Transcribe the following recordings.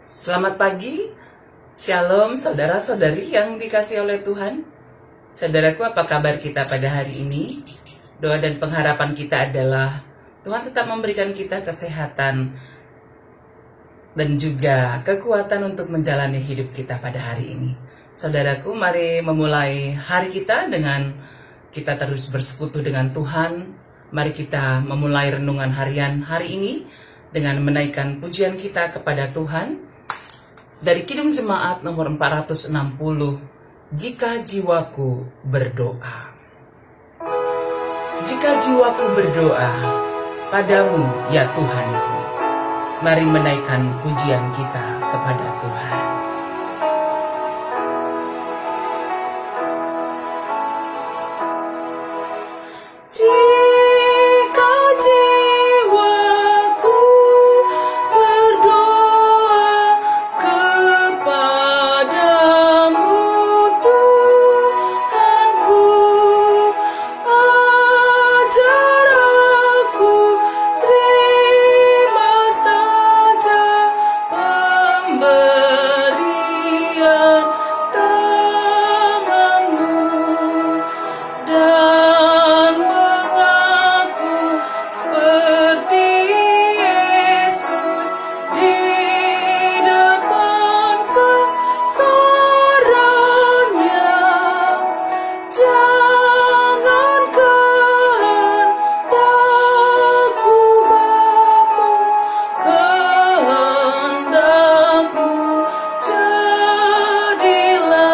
Selamat pagi, Shalom saudara-saudari yang dikasihi oleh Tuhan. Saudaraku, apa kabar kita pada hari ini? Doa dan pengharapan kita adalah Tuhan tetap memberikan kita kesehatan dan juga kekuatan untuk menjalani hidup kita pada hari ini. Saudaraku, mari memulai hari kita dengan kita terus bersekutu dengan Tuhan. Mari kita memulai renungan harian hari ini dengan menaikkan pujian kita kepada Tuhan. Dari Kidung Jemaat nomor 460, Jika Jiwaku Berdoa. Jika jiwaku berdoa padamu ya Tuhanku, mari menaikkan pujian kita kepada Tuhan. Jika jiwaku berdoa kepadamu Tuhanku, ajar aku terima saja pemberian tanganmu dan mengaku seperti Yesus di depan sasarannya. Jangan kehendakku Bapa, kehendakmu jadilah.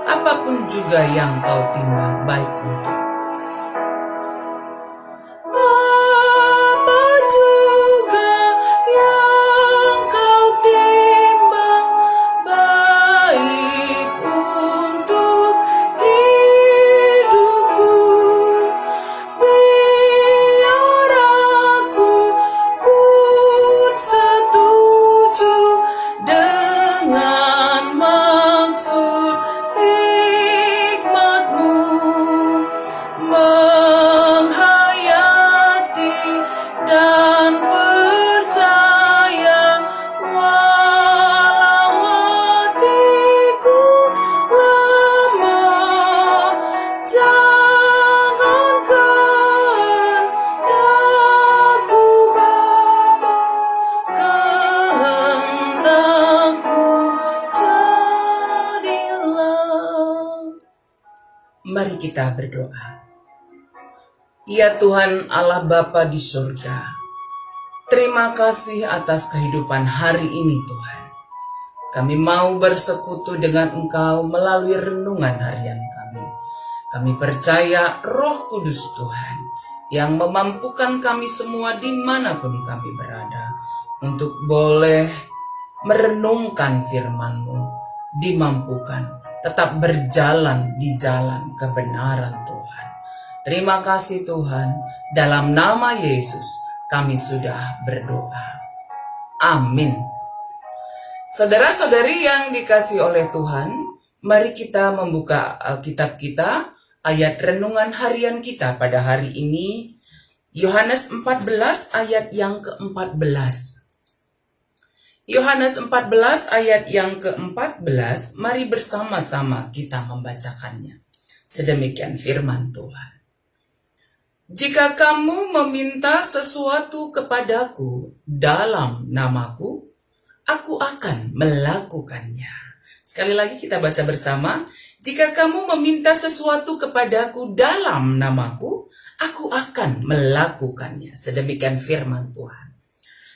Apapun juga yang kau timbang baik untuk. Apa juga yang kau timbang baik untuk hidupku, biar aku pun setuju dengan maksud hikmatmu, menghayati dan percaya walau hatiku lemah. Jangan kehendakku Bapa, kehendakmu jadilah. Mari kita berdoa. Ya Tuhan Allah Bapa di surga, terima kasih atas kehidupan hari ini Tuhan. Kami mau bersekutu dengan Engkau melalui renungan harian kami. Kami percaya Roh Kudus Tuhan yang memampukan kami semua dimanapun kami berada untuk boleh merenungkan firman-Mu, dimampukan tetap berjalan di jalan kebenaran Tuhan. Terima kasih Tuhan, dalam nama Yesus kami sudah berdoa. Amin. Saudara-saudari yang dikasihi oleh Tuhan, mari kita membuka Alkitab kita, ayat renungan harian kita pada hari ini, Yohanes 14 ayat yang ke-14. Yohanes 14 ayat yang ke-14, mari bersama-sama kita membacakannya. Sedemikian firman Tuhan. Jika kamu meminta sesuatu kepadaku dalam namaku, aku akan melakukannya. Sekali lagi kita baca bersama. Jika kamu meminta sesuatu kepadaku dalam namaku, aku akan melakukannya. Sedemikian firman Tuhan.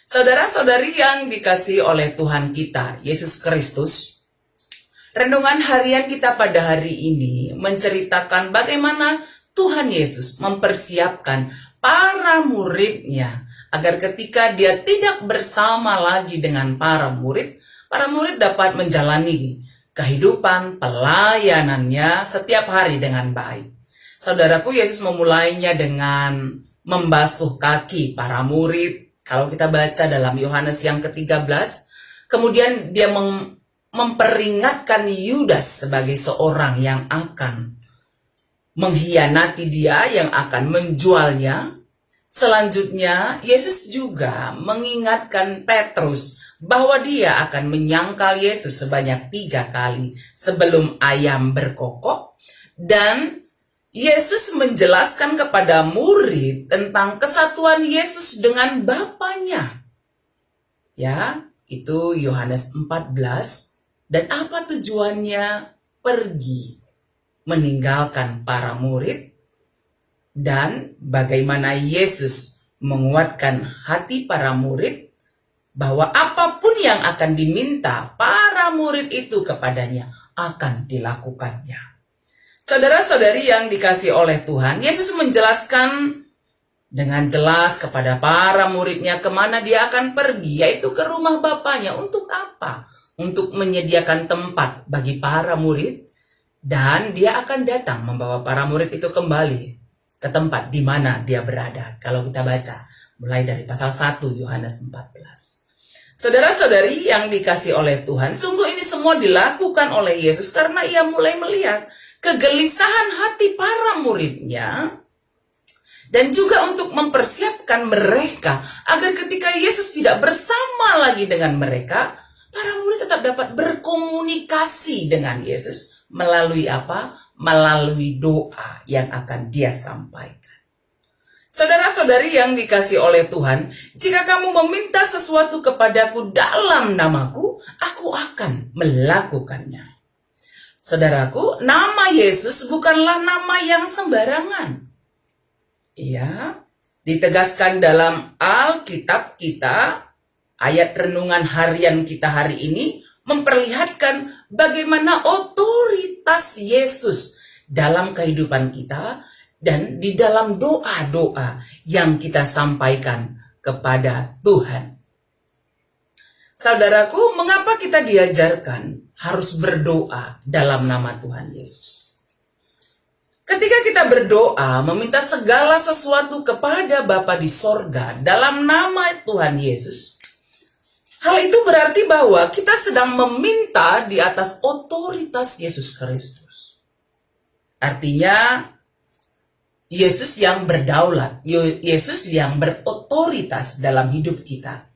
Saudara-saudari yang dikasihi oleh Tuhan kita, Yesus Kristus, renungan harian kita pada hari ini menceritakan bagaimana Tuhan Yesus mempersiapkan para muridnya agar ketika dia tidak bersama lagi dengan para murid dapat menjalani kehidupan pelayanannya setiap hari dengan baik. Saudaraku, Yesus memulainya dengan membasuh kaki para murid. Kalau kita baca dalam Yohanes yang ke-13, kemudian dia memperingatkan Yudas sebagai seorang yang akan mengkhianati dia, yang akan menjualnya. Selanjutnya, Yesus juga mengingatkan Petrus bahwa dia akan menyangkal Yesus sebanyak 3 kali sebelum ayam berkokok. Dan Yesus menjelaskan kepada murid tentang kesatuan Yesus dengan Bapanya. Ya, itu Yohanes 14. Dan apa tujuannya? Pergi meninggalkan para murid. Dan bagaimana Yesus menguatkan hati para murid bahwa apapun yang akan diminta para murid itu kepadanya akan dilakukannya. Saudara-saudari yang dikasihi oleh Tuhan, Yesus menjelaskan dengan jelas kepada para muridnya kemana dia akan pergi, yaitu ke rumah Bapanya. Untuk apa? Untuk menyediakan tempat bagi para murid, dan dia akan datang membawa para murid itu kembali ke tempat di mana dia berada. Kalau kita baca mulai dari pasal 1 Yohanes 14. Saudara-saudari yang dikasihi oleh Tuhan, sungguh ini semua dilakukan oleh Yesus karena ia mulai melihat kegelisahan hati para muridnya, dan juga untuk mempersiapkan mereka agar ketika Yesus tidak bersama lagi dengan mereka, para murid tetap dapat berkomunikasi dengan Yesus melalui apa? Melalui doa yang akan dia sampaikan. Saudara-saudari yang dikasihi oleh Tuhan, jika kamu meminta sesuatu kepadaku dalam namaku, aku akan melakukannya. Saudaraku, nama Yesus bukanlah nama yang sembarangan. Ya, ditegaskan dalam Alkitab kita, ayat renungan harian kita hari ini memperlihatkan bagaimana otoritas Yesus dalam kehidupan kita dan di dalam doa-doa yang kita sampaikan kepada Tuhan. Saudaraku, mengapa kita diajarkan harus berdoa dalam nama Tuhan Yesus? Ketika kita berdoa, meminta segala sesuatu kepada Bapa di sorga dalam nama Tuhan Yesus, hal itu berarti bahwa kita sedang meminta di atas otoritas Yesus Kristus. Artinya, Yesus yang berdaulat, Yesus yang berotoritas dalam hidup kita.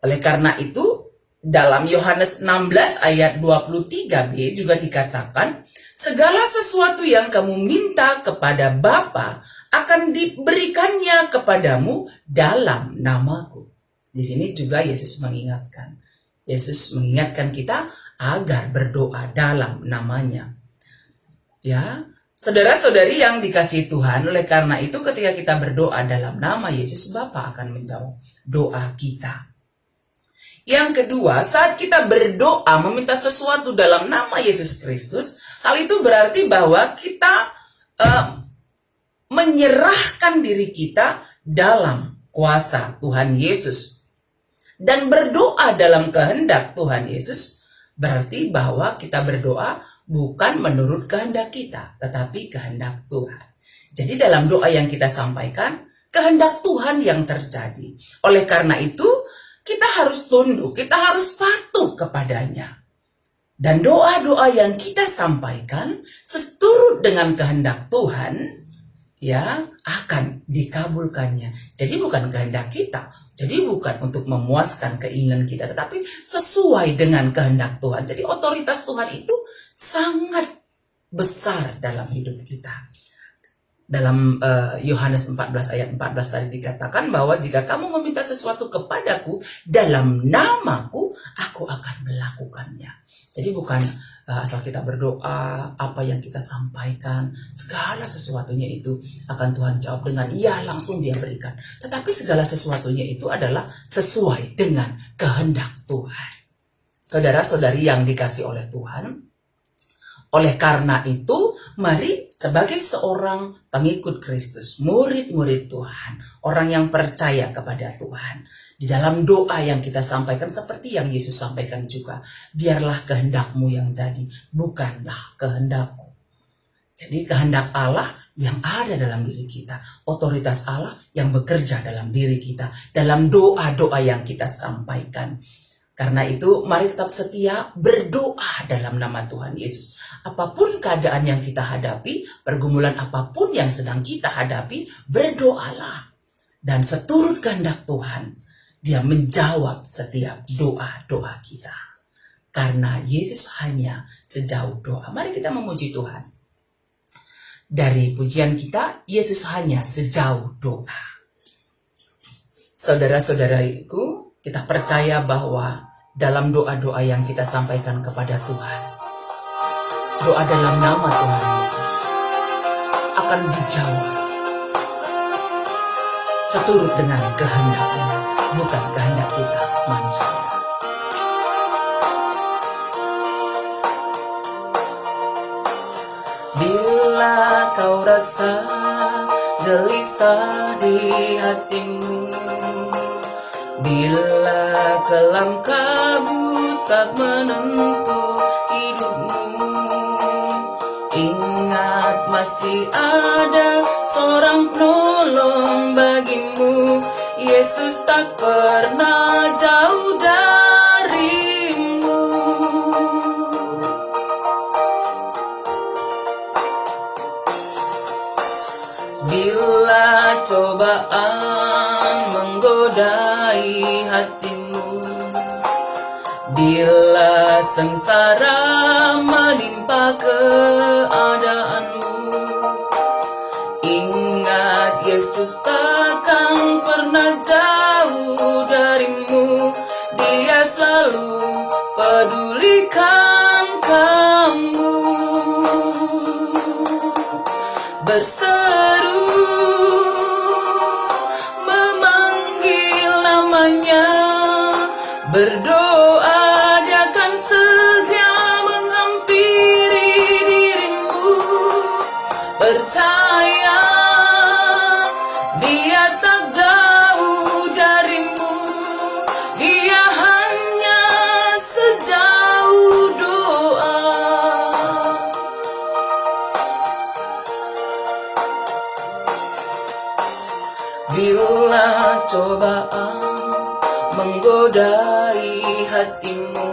Oleh karena itu, dalam Yohanes 16 ayat 23b juga dikatakan, segala sesuatu yang kamu minta kepada Bapa akan diberikannya kepadamu dalam namaku. Di sini juga Yesus mengingatkan. Yesus mengingatkan kita agar berdoa dalam namanya. Ya, saudara-saudari yang dikasihi Tuhan, oleh karena itu ketika kita berdoa dalam nama Yesus, Bapa akan menjawab doa kita. Yang kedua, saat kita berdoa meminta sesuatu dalam nama Yesus Kristus, hal itu berarti bahwa kita menyerahkan diri kita dalam kuasa Tuhan Yesus. Dan berdoa dalam kehendak Tuhan Yesus berarti bahwa kita berdoa bukan menurut kehendak kita, tetapi kehendak Tuhan. Jadi dalam doa yang kita sampaikan, kehendak Tuhan yang terjadi. Oleh karena itu, kita harus tunduk, kita harus patuh kepadanya. Dan doa-doa yang kita sampaikan seturut dengan kehendak Tuhan, ya, akan dikabulkannya. Jadi bukan kehendak kita, jadi bukan untuk memuaskan keinginan kita, tetapi sesuai dengan kehendak Tuhan. Jadi otoritas Tuhan itu sangat besar dalam hidup kita. Dalam Yohanes 14 ayat 14 tadi dikatakan bahwa jika kamu meminta sesuatu kepadaku dalam namaku, aku akan melakukannya. Jadi bukan asal kita berdoa, apa yang kita sampaikan, segala sesuatunya itu akan Tuhan jawab dengan iya, langsung dia berikan. Tetapi segala sesuatunya itu adalah sesuai dengan kehendak Tuhan. Saudara-saudari yang dikasih oleh Tuhan, oleh karena itu, mari sebagai seorang pengikut Kristus, murid-murid Tuhan, orang yang percaya kepada Tuhan, di dalam doa yang kita sampaikan seperti yang Yesus sampaikan juga, biarlah kehendak-Mu yang jadi, bukanlah kehendak-Ku. Jadi kehendak Allah yang ada dalam diri kita, otoritas Allah yang bekerja dalam diri kita, dalam doa-doa yang kita sampaikan. Karena itu, mari tetap setia berdoa dalam nama Tuhan Yesus. Apapun keadaan yang kita hadapi, pergumulan apapun yang sedang kita hadapi, berdoalah. Dan seturut kehendak Tuhan, dia menjawab setiap doa-doa kita. Karena Yesus hanya sejauh doa. Mari kita memuji Tuhan. Dari pujian kita, Yesus hanya sejauh doa. Saudara-saudariku, kita percaya bahwa dalam doa-doa yang kita sampaikan kepada Tuhan, doa dalam nama Tuhan Yesus akan dijawab seturut dengan kehendak-Nya, bukan kehendak kita manusia. Bila kau rasa gelisah di hatimu, bila kelam kabut tak menentu hidupmu, ingat masih ada seorang penolong bagimu. Yesus tak pernah jauh darimu. Bila cobaan menggodai hatimu, bila sengsara menimpa keadaanmu, ingat Yesus takkan pernah jauh darimu. Dia selalu pedulikan kamu. Berseru memanggil namanya, berdoa dia akan segera menghampiri dirimu. Percaya dia tak jauh darimu, dia hanya sejauh doa. Bila cobaan menggodai hatimu,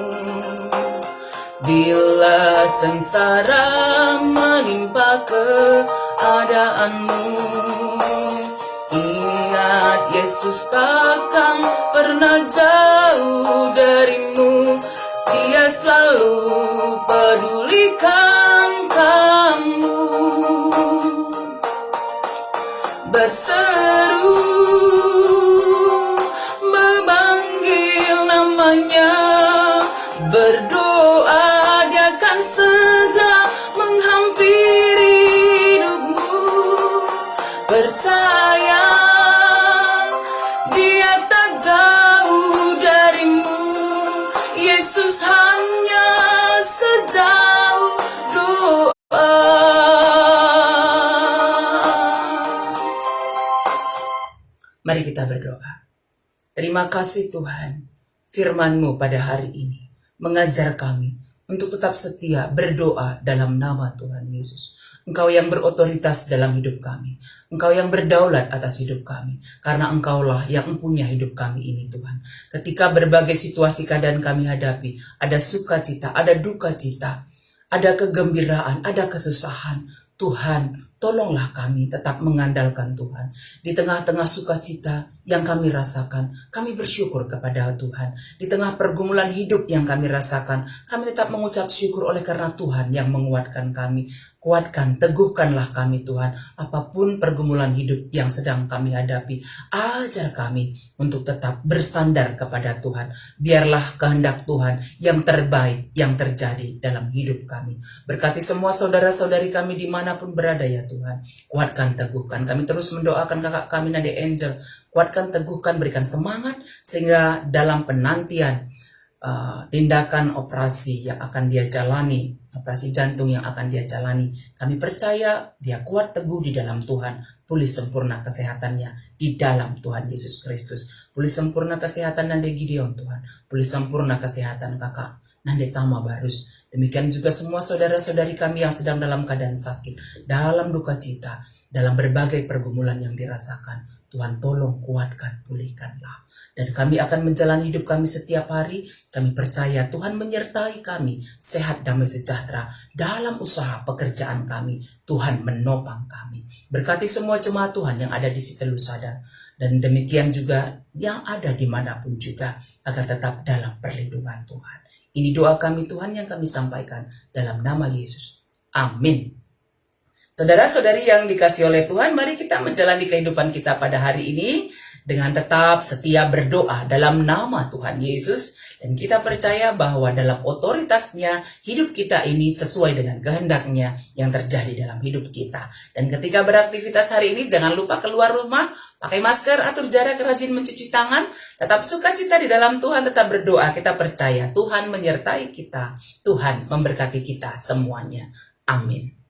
bila sengsara menimpa keadaanmu, ingat Yesus takkan pernah jauh darimu. Dia selalu pedulikan kamu. Berseru memanggil namanya, berdoa dia akan segera menghampiri hidupmu. Percaya dia tak jauh darimu, Yesus hanya sejauh doa. Mari kita berdoa. Terima kasih Tuhan, firman-Mu pada hari ini mengajar kami untuk tetap setia berdoa dalam nama Tuhan Yesus. Engkau yang berotoritas dalam hidup kami. Engkau yang berdaulat atas hidup kami. Karena Engkaulah yang mempunyai hidup kami ini Tuhan. Ketika berbagai situasi keadaan kami hadapi, ada sukacita, ada duka cita, ada kegembiraan, ada kesusahan. Tuhan, tolonglah kami tetap mengandalkan Tuhan. Di tengah-tengah sukacita yang kami rasakan, kami bersyukur kepada Tuhan. Di tengah pergumulan hidup yang kami rasakan, kami tetap mengucap syukur oleh karena Tuhan yang menguatkan kami. Kuatkan, teguhkanlah kami Tuhan. Apapun pergumulan hidup yang sedang kami hadapi, ajar kami untuk tetap bersandar kepada Tuhan. Biarlah kehendak Tuhan yang terbaik yang terjadi dalam hidup kami. Berkati semua saudara-saudari kami dimanapun berada ya Tuhan. Kuatkan, teguhkan. Kami terus mendoakan kakak kami Nade Angel. Kuatkan, teguhkan, berikan semangat sehingga dalam penantian tindakan operasi yang akan dia jalani, operasi jantung yang akan dia jalani, kami percaya dia kuat teguh di dalam Tuhan, pulih sempurna kesehatannya di dalam Tuhan Yesus Kristus. Pulih sempurna kesehatan Nande Gideon Tuhan, pulih sempurna kesehatan kakak Nande Tama Barus. Demikian juga semua saudara-saudari kami yang sedang dalam keadaan sakit, dalam duka cita, dalam berbagai pergumulan yang dirasakan. Tuhan tolong kuatkan, pulihkanlah. Dan kami akan menjalani hidup kami setiap hari. Kami percaya Tuhan menyertai kami, sehat, damai, sejahtera dalam usaha pekerjaan kami. Tuhan menopang kami. Berkati semua jemaat Tuhan yang ada di City Lusada. Dan demikian juga yang ada dimanapun juga, agar tetap dalam perlindungan Tuhan. Ini doa kami Tuhan yang kami sampaikan dalam nama Yesus. Amin. Saudara-saudari yang dikasihi oleh Tuhan, mari kita menjalani kehidupan kita pada hari ini dengan tetap setia berdoa dalam nama Tuhan Yesus. Dan kita percaya bahwa dalam otoritasnya hidup kita ini sesuai dengan kehendaknya yang terjadi dalam hidup kita. Dan ketika beraktivitas hari ini jangan lupa keluar rumah, pakai masker, atur jarak, rajin mencuci tangan, tetap sukacita di dalam Tuhan, tetap berdoa. Kita percaya Tuhan menyertai kita, Tuhan memberkati kita semuanya. Amin.